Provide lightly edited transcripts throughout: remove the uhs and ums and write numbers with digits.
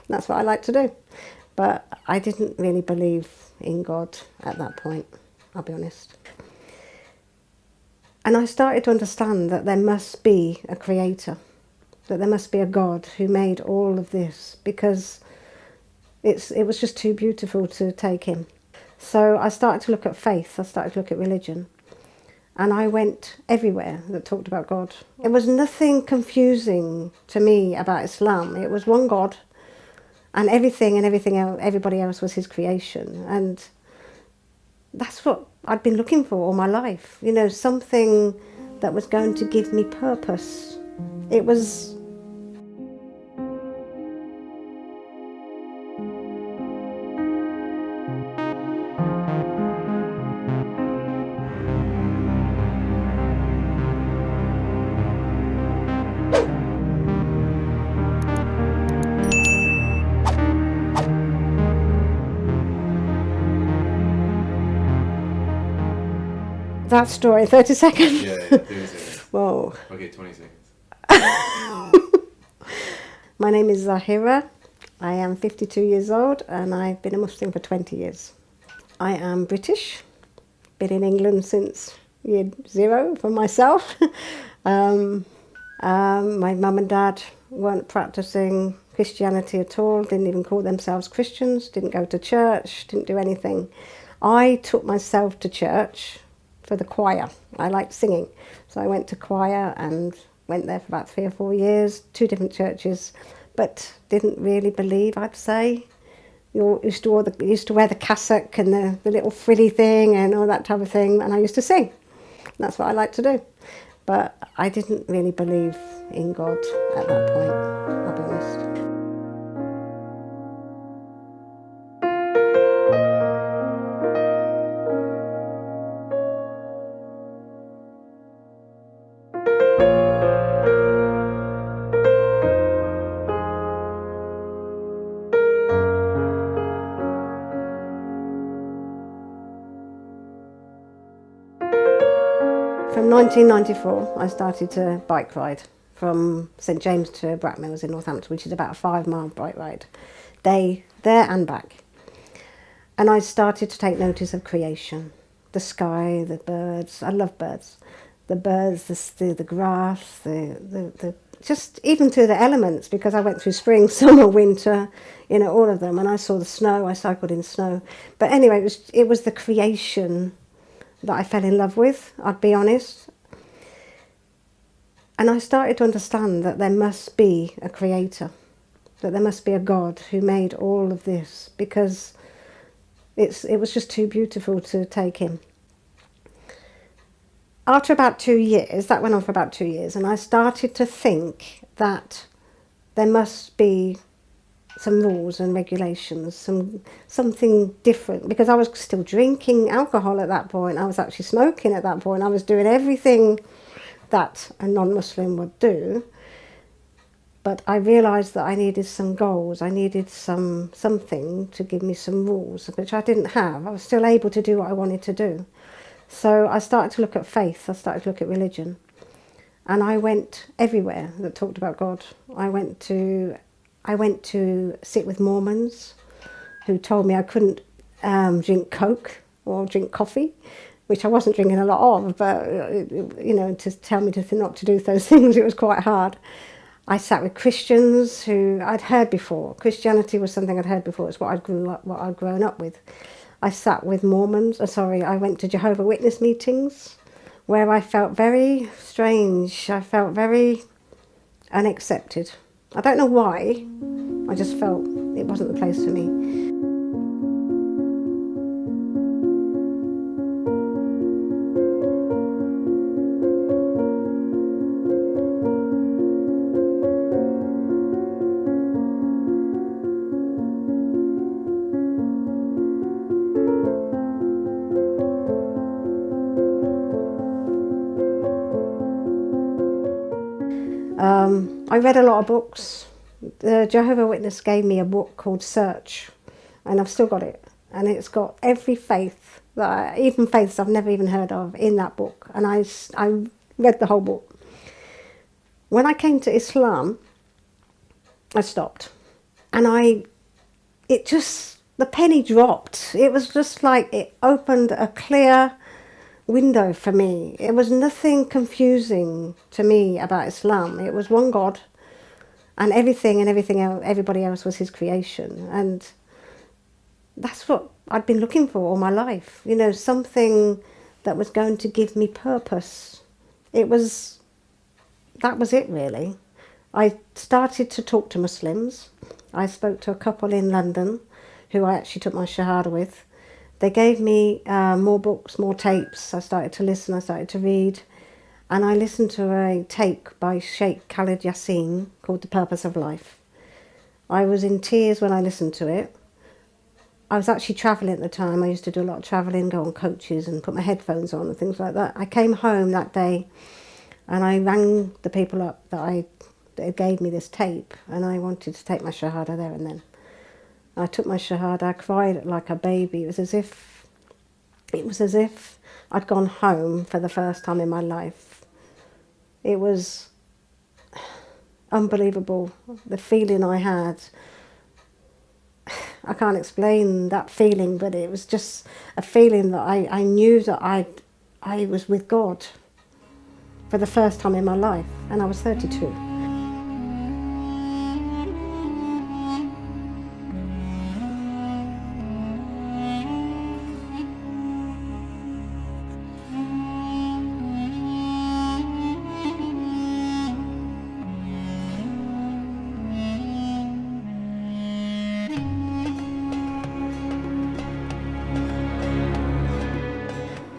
That's what I like to do. But I didn't really believe in God at that point, I'll be honest. And I started to understand that there must be a creator, that there must be a God who made all of this, because it was just too beautiful to take in. So I started to look at faith, I started to look at religion, and I went everywhere that talked about God. It was nothing confusing to me about Islam. It was one God, and everything else, everybody else was his creation. And that's what I'd been looking for all my life. You know, something that was going to give me purpose. It was... That story, 30 seconds? Yeah, 30 seconds. Whoa. Okay, 20 seconds. My name is Zahira. I am 52 years old and I've been a Muslim for 20 years. I am British, been in England since year 0 for myself. My mum and dad weren't practicing Christianity at all, didn't even call themselves Christians, didn't go to church, didn't do anything. I took myself to church for the choir. I liked singing, so I went to choir and went there for about 3 or 4 years, 2 different churches, but didn't really believe, I'd say. You used to wear the cassock and the little frilly thing and all that type of thing, and I used to sing. That's what I like to do. But I didn't really believe in God at that point, I'll be honest. From 1994, I started to bike ride from St James to Brackmills in Northampton, which is about a 5-mile bike ride, day there and back. And I started to take notice of creation, the sky, the birds. I love birds. The birds, the grass, the just even through the elements, because I went through spring, summer, winter, you know, all of them. And I saw the snow. I cycled in snow. But anyway, it was the creation that I fell in love with, I'd be honest. And I started to understand that there must be a creator, that there must be a God who made all of this, because it was just too beautiful to take in. After about 2 years, that went on for about 2 years, and I started to think that there must be some rules and regulations, something different, because I was still drinking alcohol at that point. I was actually smoking at that point. I was doing everything that a non-Muslim would do. But I realised that I needed some goals. I needed something to give me some rules, which I didn't have. I was still able to do what I wanted to do. So I started to look at faith. I started to look at religion. And I went everywhere that talked about God. I went to sit with Mormons who told me I couldn't drink Coke or drink coffee, which I wasn't drinking a lot of, but you know, to tell me not to do those things, it was quite hard. I sat with Christians who I'd heard before. Christianity was something I'd heard before. It's what I'd grown up with. I sat with Mormons. I went to Jehovah's Witness meetings where I felt very strange. I felt very unaccepted. I don't know why. I just felt it wasn't the place for me. I read a lot of books. The Jehovah's Witness gave me a book called Search, and I've still got it. And it's got every faith, even faiths I've never even heard of, in that book. And I read the whole book. When I came to Islam, I stopped. And the penny dropped. It was just like it opened a clear window for me. It was nothing confusing to me about Islam. It was one God, and everything else, everybody else was his creation. And that's what I'd been looking for all my life. Something that was going to give me purpose. That was it, really. I started to talk to Muslims. I spoke to a couple in London who I actually took my Shahada with. They gave me more books, more tapes. I started to listen, I started to read. And I listened to a tape by Sheikh Khalid Yasin called The Purpose of Life. I was in tears when I listened to it. I was actually travelling at the time. I used to do a lot of travelling, go on coaches and put my headphones on and things like that. I came home that day and I rang the people up that gave me this tape, and I wanted to take my Shahada there and then. I took my Shahada, I cried like a baby. It was as if I'd gone home for the first time in my life. It was unbelievable, the feeling I had. I can't explain that feeling, but it was just a feeling that I knew that I was with God for the first time in my life, and I was 32.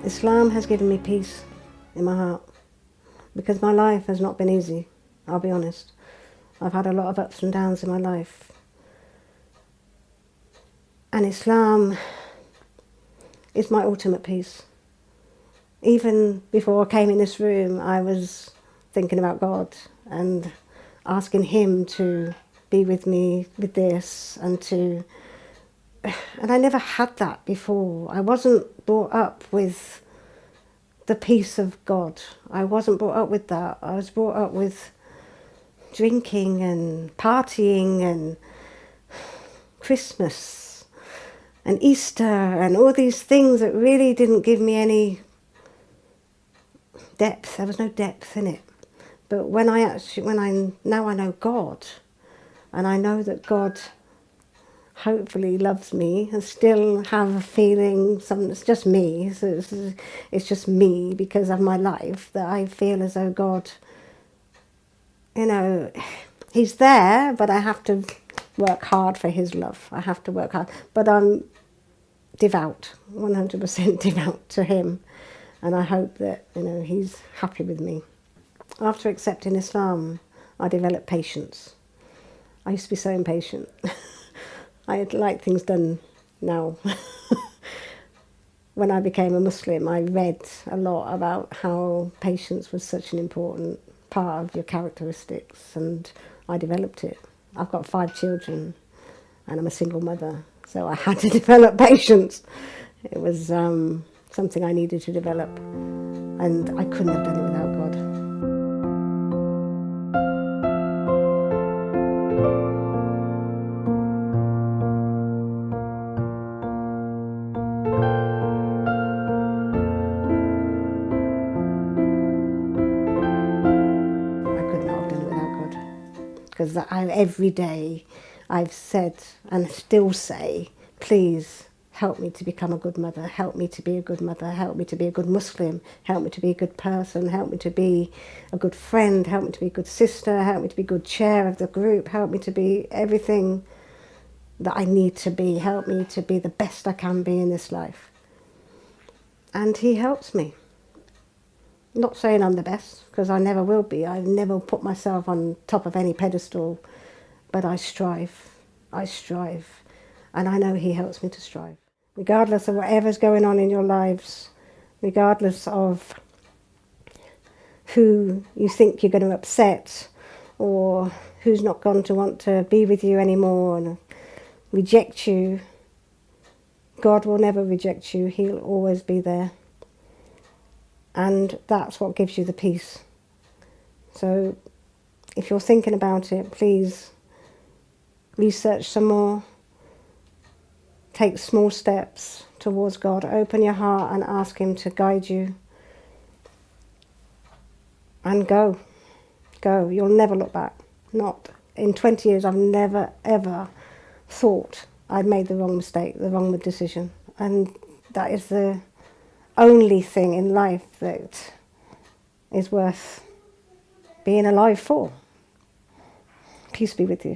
Islam has given me peace in my heart, because my life has not been easy, I'll be honest. I've had a lot of ups and downs in my life. And Islam is my ultimate peace. Even before I came in this room, I was thinking about God and asking him to be with me with this and I never had that before. I wasn't brought up with the peace of God. I wasn't brought up with that. I was brought up with drinking and partying and Christmas and Easter and all these things that really didn't give me any depth. There was no depth in it. But now I know God, and I know that God hopefully loves me and still have a feeling, it's just me, so it's just me because of my life, that I feel as though God, he's there, but I have to work hard for his love. I have to work hard. But I'm devout, 100% devout to him, and I hope that, he's happy with me. After accepting Islam, I developed patience. I used to be so impatient. I like things done now. When I became a Muslim, I read a lot about how patience was such an important part of your characteristics, and I developed it. I've got 5 children, and I'm a single mother, so I had to develop patience. It was something I needed to develop, and I couldn't have done it without God. Because every day I've said and still say, please help me to become a good mother, help me to be a good mother, help me to be a good Muslim, help me to be a good person, help me to be a good friend, help me to be a good sister, help me to be a good chair of the group, help me to be everything that I need to be, help me to be the best I can be in this life. And he helps me. Not saying I'm the best, because I never will be. I never put myself on top of any pedestal, but I strive. And I know he helps me to strive. Regardless of whatever's going on in your lives, regardless of who you think you're going to upset, or who's not going to want to be with you anymore and reject you, God will never reject you. He'll always be there. And that's what gives you the peace. So if you're thinking about it, please research some more, take small steps towards God, open your heart and ask him to guide you, and go. You'll never look back. Not in 20 years. I've never ever thought I'd made the wrong mistake, the wrong decision, and that is the only thing in life that is worth being alive for. Peace be with you.